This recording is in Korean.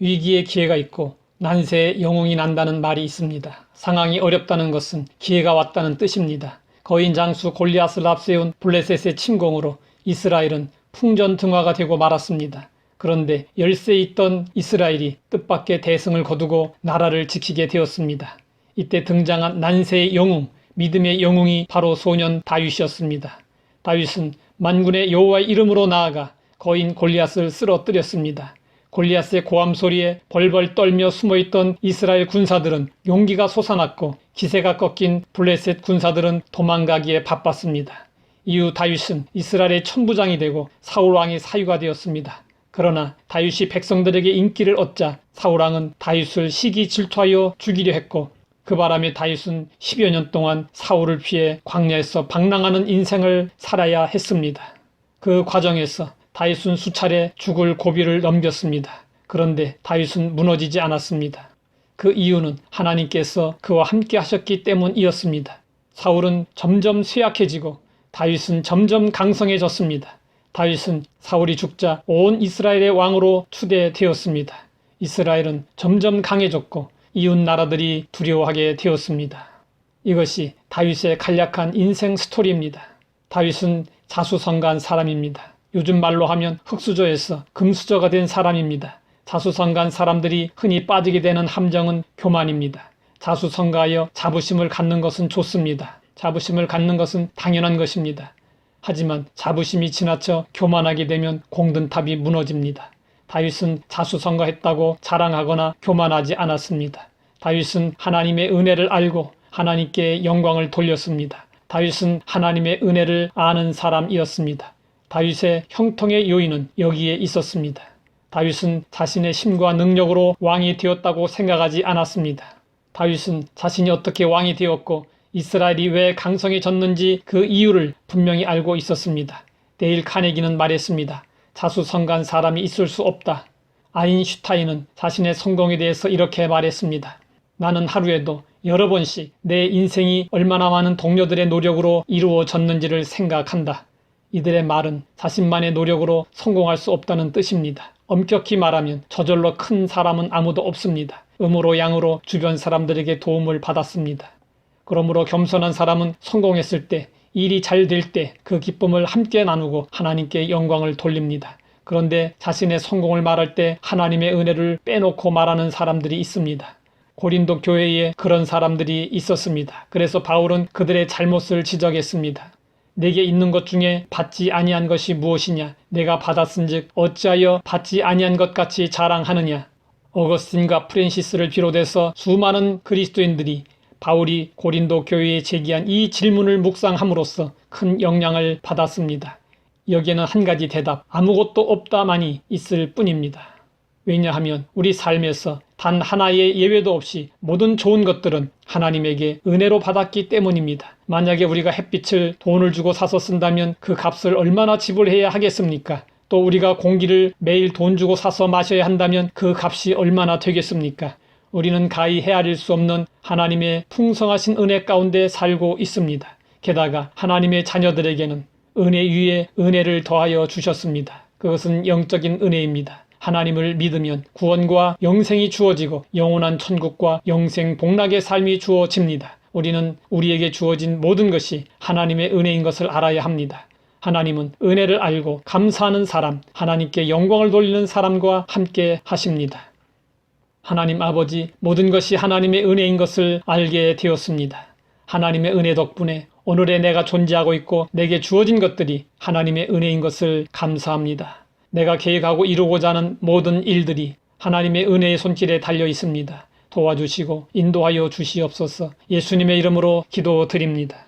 위기의 기회가 있고 난세의 영웅이 난다는 말이 있습니다. 상황이 어렵다는 것은 기회가 왔다는 뜻입니다. 거인 장수 골리앗을 앞세운 블레셋의 침공으로 이스라엘은 풍전등화가 되고 말았습니다. 그런데 열세에 있던 이스라엘이 뜻밖의 대승을 거두고 나라를 지키게 되었습니다. 이때 등장한 난세의 영웅, 믿음의 영웅이 바로 소년 다윗이었습니다. 다윗은 만군의 여호와의 이름으로 나아가 거인 골리앗을 쓰러뜨렸습니다. 골리앗의 고함 소리에 벌벌 떨며 숨어있던 이스라엘 군사들은 용기가 솟아났고 기세가 꺾인 블레셋 군사들은 도망가기에 바빴습니다. 이후 다윗은 이스라엘의 천부장이 되고 사울왕의 사유가 되었습니다. 그러나 다윗이 백성들에게 인기를 얻자 사울왕은 다윗을 시기 질투하여 죽이려 했고 그 바람에 다윗은 10여 년 동안 사울을 피해 광야에서 방랑하는 인생을 살아야 했습니다. 그 과정에서 다윗은 수차례 죽을 고비를 넘겼습니다. 그런데 다윗은 무너지지 않았습니다. 그 이유는 하나님께서 그와 함께 하셨기 때문이었습니다. 사울은 점점 쇠약해지고 다윗은 점점 강성해졌습니다. 다윗은 사울이 죽자 온 이스라엘의 왕으로 추대되었습니다. 이스라엘은 점점 강해졌고 이웃 나라들이 두려워하게 되었습니다. 이것이 다윗의 간략한 인생 스토리입니다. 다윗은 자수성가한 사람입니다. 요즘 말로 하면 흙수저에서 금수저가 된 사람입니다. 자수성가한 사람들이 흔히 빠지게 되는 함정은 교만입니다. 자수성가하여 자부심을 갖는 것은 좋습니다. 자부심을 갖는 것은 당연한 것입니다. 하지만 자부심이 지나쳐 교만하게 되면 공든탑이 무너집니다. 다윗은 자수성가했다고 자랑하거나 교만하지 않았습니다. 다윗은 하나님의 은혜를 알고 하나님께 영광을 돌렸습니다. 다윗은 하나님의 은혜를 아는 사람이었습니다. 다윗의 형통의 요인은 여기에 있었습니다. 다윗은 자신의 힘과 능력으로 왕이 되었다고 생각하지 않았습니다. 다윗은 자신이 어떻게 왕이 되었고 이스라엘이 왜 강성해졌는지 그 이유를 분명히 알고 있었습니다. 데일 카네기는 말했습니다. 자수성가한 사람이 있을 수 없다. 아인슈타인은 자신의 성공에 대해서 이렇게 말했습니다. 나는 하루에도 여러 번씩 내 인생이 얼마나 많은 동료들의 노력으로 이루어졌는지를 생각한다. 이들의 말은 자신만의 노력으로 성공할 수 없다는 뜻입니다. 엄격히 말하면 저절로 큰 사람은 아무도 없습니다. 음으로 양으로 주변 사람들에게 도움을 받았습니다. 그러므로 겸손한 사람은 성공했을 때, 일이 잘 될 때 그 기쁨을 함께 나누고 하나님께 영광을 돌립니다. 그런데 자신의 성공을 말할 때 하나님의 은혜를 빼놓고 말하는 사람들이 있습니다. 고린도 교회에 그런 사람들이 있었습니다. 그래서 바울은 그들의 잘못을 지적했습니다. 내게 있는 것 중에 받지 아니한 것이 무엇이냐? 내가 받았은즉 어찌하여 받지 아니한 것 같이 자랑하느냐? 어거스틴과 프랜시스를 비롯해서 수많은 그리스도인들이 바울이 고린도 교회에 제기한 이 질문을 묵상함으로써 큰 영향을 받았습니다. 여기에는 한 가지 대답, 아무것도 없다만이 있을 뿐입니다. 왜냐하면 우리 삶에서 단 하나의 예외도 없이 모든 좋은 것들은 하나님에게 은혜로 받았기 때문입니다. 만약에 우리가 햇빛을 돈을 주고 사서 쓴다면 그 값을 얼마나 지불해야 하겠습니까? 또 우리가 공기를 매일 돈 주고 사서 마셔야 한다면 그 값이 얼마나 되겠습니까? 우리는 가히 헤아릴 수 없는 하나님의 풍성하신 은혜 가운데 살고 있습니다. 게다가 하나님의 자녀들에게는 은혜 위에 은혜를 더하여 주셨습니다. 그것은 영적인 은혜입니다. 하나님을 믿으면 구원과 영생이 주어지고 영원한 천국과 영생 복락의 삶이 주어집니다. 우리는 우리에게 주어진 모든 것이 하나님의 은혜인 것을 알아야 합니다. 하나님은 은혜를 알고 감사하는 사람, 하나님께 영광을 돌리는 사람과 함께 하십니다. 하나님 아버지, 모든 것이 하나님의 은혜인 것을 알게 되었습니다. 하나님의 은혜 덕분에 오늘의 내가 존재하고 있고 내게 주어진 것들이 하나님의 은혜인 것을 감사합니다. 내가 계획하고 이루고자 하는 모든 일들이 하나님의 은혜의 손길에 달려 있습니다. 도와주시고 인도하여 주시옵소서. 예수님의 이름으로 기도드립니다.